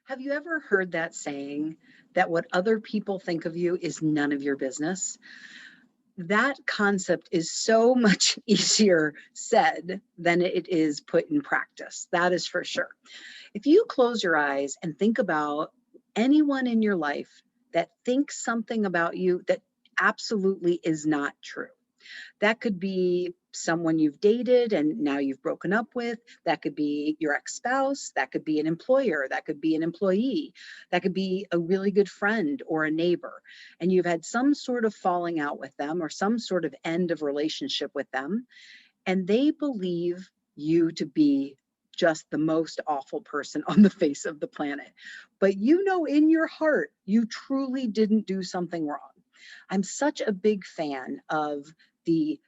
Have you ever heard that saying that what other people think of you is none of your business? That concept is so much easier said than it is put in practice. That is for sure. If you close your eyes and think about anyone in your life that thinks something about you that absolutely is not true. That could be someone you've dated and now you've broken up with. That could be your ex-spouse. That could be an employer. That could be an employee. That could be a really good friend or a neighbor. And you've had some sort of falling out with them or some sort of end of relationship with them. And they believe you to be just the most awful person on the face of the planet. But you know in your heart, you truly didn't do something wrong. I'm such a big fan of the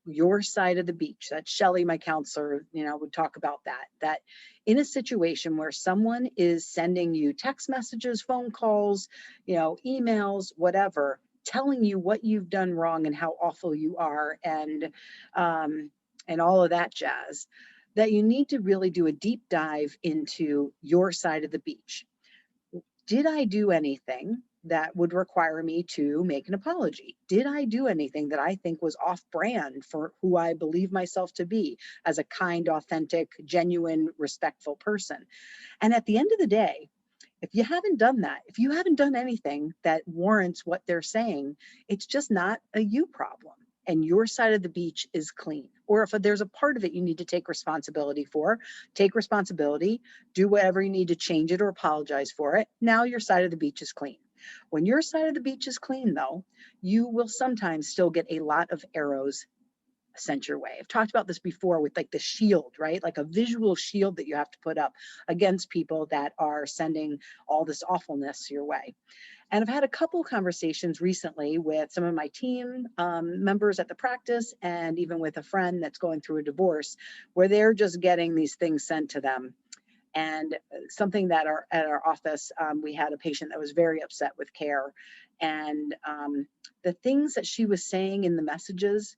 your side of the beach. That Shelley, my counselor, would talk about that in a situation where someone is sending you text messages, phone calls, emails, whatever, telling you what you've done wrong and how awful you are, and all of that jazz, that you need to really do a deep dive into your side of the beach. Did I do anything that would require me to make an apology? Did I do anything that I think was off brand for who I believe myself to be as a kind, authentic, genuine, respectful person? And at the end of the day, if you haven't done that, if you haven't done anything that warrants what they're saying, it's just not a you problem. And your side of the beach is clean. Or if there's a part of it you need to take responsibility for, take responsibility, do whatever you need to change it or apologize for it. Now your side of the beach is clean. When your side of the beach is clean, though, you will sometimes still get a lot of arrows sent your way. I've talked about this before with like the shield, right? Like a visual shield that you have to put up against people that are sending all this awfulness your way. And I've had a couple conversations recently with some of my team members at the practice and even with a friend that's going through a divorce where they're just getting these things sent to them. And something that at our office, we had a patient that was very upset with care. And the things that she was saying in the messages,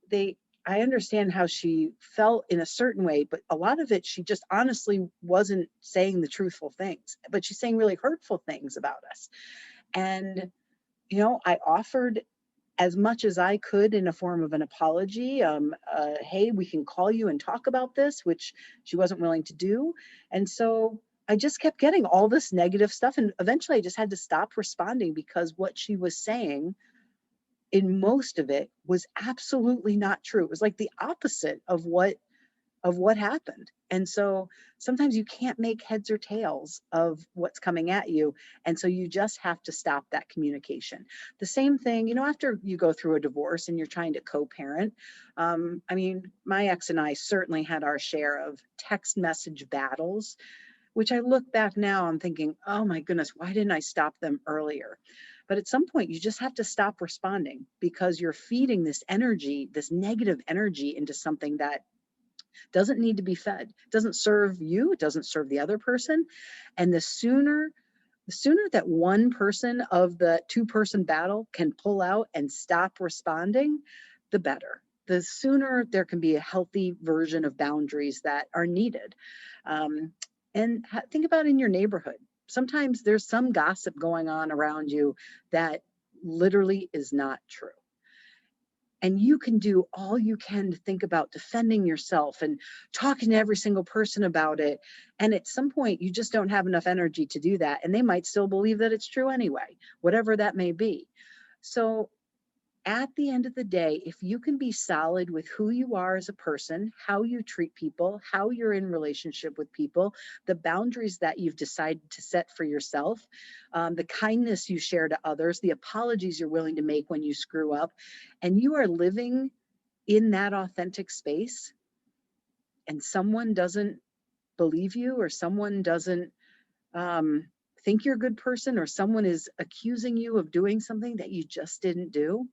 they I understand how she felt in a certain way, but a lot of it, she just honestly wasn't saying the truthful things, but she's saying really hurtful things about us. And, I offered as much as I could in a form of an apology. Hey, we can call you and talk about this, which she wasn't willing to do. And so I just kept getting all this negative stuff. And eventually I just had to stop responding because what she was saying in most of it was absolutely not true. It was like the opposite of what happened. And so sometimes you can't make heads or tails of what's coming at you. And so you just have to stop that communication. The same thing, after you go through a divorce and you're trying to co-parent. My ex and I certainly had our share of text message battles, which I look back now, I'm thinking, oh my goodness, why didn't I stop them earlier? But at some point, you just have to stop responding because you're feeding this energy, this negative energy into something that doesn't need to be fed. It doesn't serve you, it doesn't serve the other person. And the sooner that one person of the two-person battle can pull out and stop responding, the better. The sooner there can be a healthy version of boundaries that are needed. And think about in your neighborhood. Sometimes there's some gossip going on around you that literally is not true. And you can do all you can to think about defending yourself and talking to every single person about it. And at some point, you just don't have enough energy to do that. And they might still believe that it's true anyway, whatever that may be. So at the end of the day, if you can be solid with who you are as a person, how you treat people, how you're in relationship with people, the boundaries that you've decided to set for yourself, the kindness you share to others, the apologies you're willing to make when you screw up, and you are living in that authentic space, and someone doesn't believe you, or someone doesn't think you're a good person, or someone is accusing you of doing something that you just didn't do,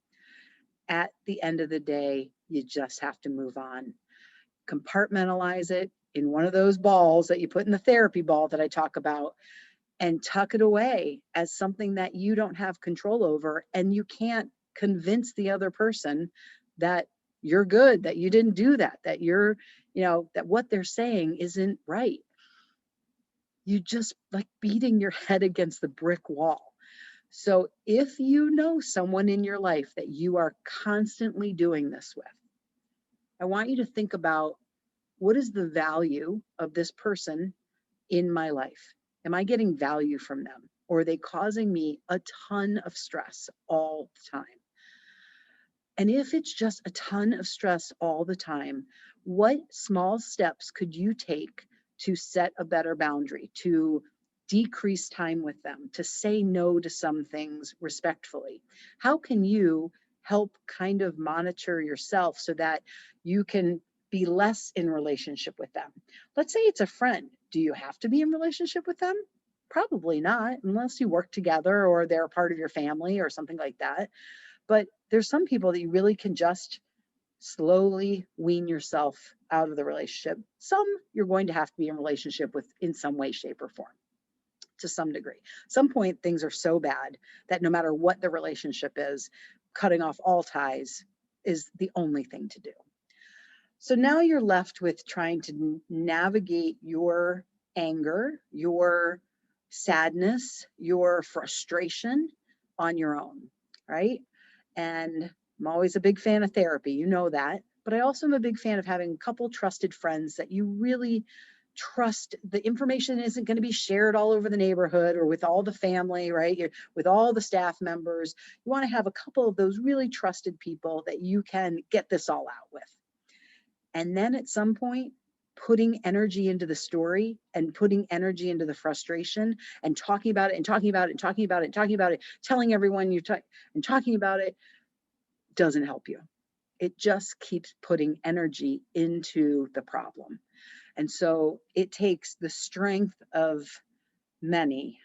at the end of the day, you just have to move on. Compartmentalize it in one of those balls that you put in the therapy ball that I talk about, and tuck it away as something that you don't have control over. And you can't convince the other person that you're good, that you didn't do that, that you're, that what they're saying isn't right. you just like beating your head against the brick wall. So if you know someone in your life that you are constantly doing this with, I want you to think about, what is the value of this person in my life? Am I getting value from them? Or are they causing me a ton of stress all the time? And if it's just a ton of stress all the time, what small steps could you take to set a better boundary, to decrease time with them, to say no to some things respectfully? How can you help kind of monitor yourself so that you can be less in relationship with them? Let's say it's a friend. Do you have to be in relationship with them? Probably not, unless you work together or they're a part of your family or something like that. But there's some people that you really can just slowly wean yourself out of the relationship. Some you're going to have to be in relationship with in some way, shape, or form to some degree. Some point things are so bad that no matter what the relationship is, cutting off all ties is the only thing to do. So now you're left with trying to navigate your anger, your sadness, your frustration on your own, right? And I'm always a big fan of therapy, you know that. But I also am a big fan of having a couple trusted friends that you really trust. The information isn't going to be shared all over the neighborhood or with all the family, right? With all the staff members. You want to have a couple of those really trusted people that you can get this all out with. And then at some point, putting energy into the story and putting energy into the frustration and talking about it and talking about it and talking about it and talking about it, telling everyone and talking about it doesn't help you. It just keeps putting energy into the problem. And so it takes the strength of many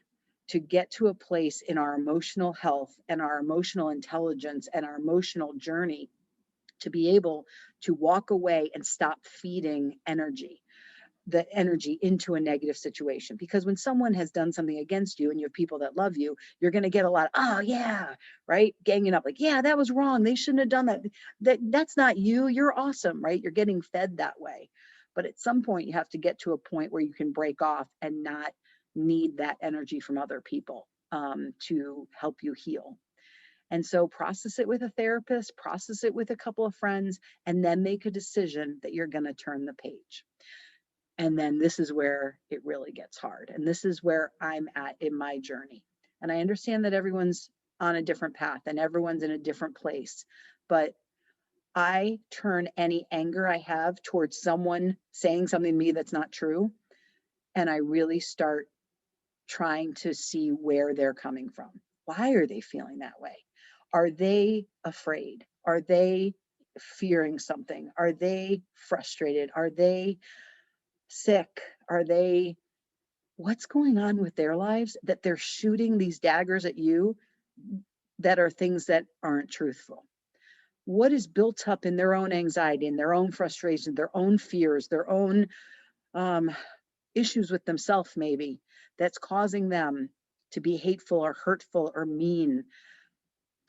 to get to a place in our emotional health and our emotional intelligence and our emotional journey to be able to walk away and stop feeding the energy into a negative situation. Because when someone has done something against you and you have people that love you, you're going to get a lot of, oh yeah, right? Ganging up like, yeah, that was wrong. They shouldn't have done that. That's not you. You're awesome, right? You're getting fed that way. But at some point you have to get to a point where you can break off and not need that energy from other people to help you heal. And so process it with a therapist, process it with a couple of friends, and then make a decision that you're going to turn the page. And then this is where it really gets hard. And this is where I'm at in my journey. And I understand that everyone's on a different path and everyone's in a different place. But I turn any anger I have towards someone saying something to me that's not true. And I really start trying to see where they're coming from. Why are they feeling that way? Are they afraid? Are they fearing something? Are they frustrated? Are they sick? What's going on with their lives that they're shooting these daggers at you that are things that aren't truthful? What is built up in their own anxiety and their own frustration, their own fears, their own issues with themselves maybe, that's causing them to be hateful or hurtful or mean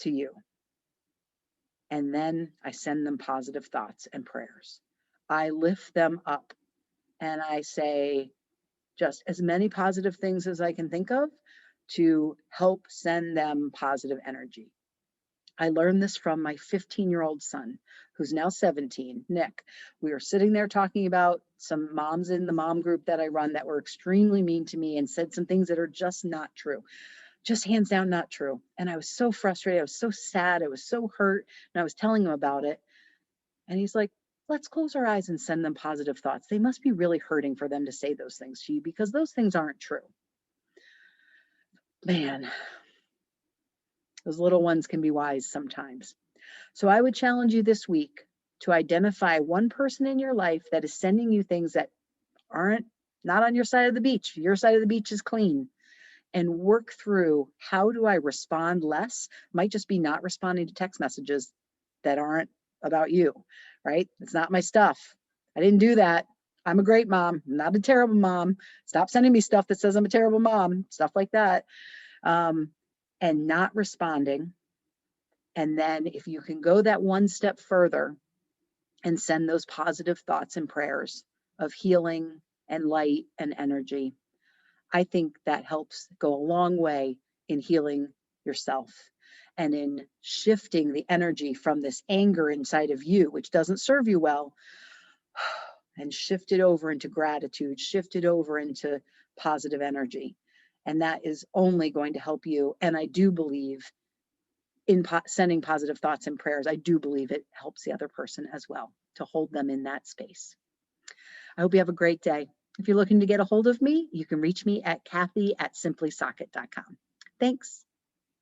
to you? And then I send them positive thoughts and prayers. I lift them up and I say just as many positive things as I can think of to help send them positive energy. I learned this from my 15-year-old son, who's now 17, Nick. We were sitting there talking about some moms in the mom group that I run that were extremely mean to me and said some things that are just not true, just hands down not true. And I was so frustrated. I was so sad. I was so hurt. And I was telling him about it. And he's like, let's close our eyes and send them positive thoughts. They must be really hurting for them to say those things to you because those things aren't true. Man, those little ones can be wise sometimes. So I would challenge you this week to identify one person in your life that is sending you things that aren't not on your side of the beach. Your side of the beach is clean. And work through, how do I respond less? Might just be not responding to text messages that aren't about you, right? It's not my stuff. I didn't do that. I'm a great mom, not a terrible mom. Stop sending me stuff that says I'm a terrible mom, stuff like that. And not responding. And then if you can go that one step further and send those positive thoughts and prayers of healing and light and energy, I think that helps go a long way in healing yourself and in shifting the energy from this anger inside of you, which doesn't serve you well, and shift it over into gratitude, shift it over into positive energy. And that is only going to help you. And I do believe in sending positive thoughts and prayers. I do believe it helps the other person as well to hold them in that space. I hope you have a great day. If you're looking to get a hold of me, you can reach me at Cathy@simplysocket.com. Thanks.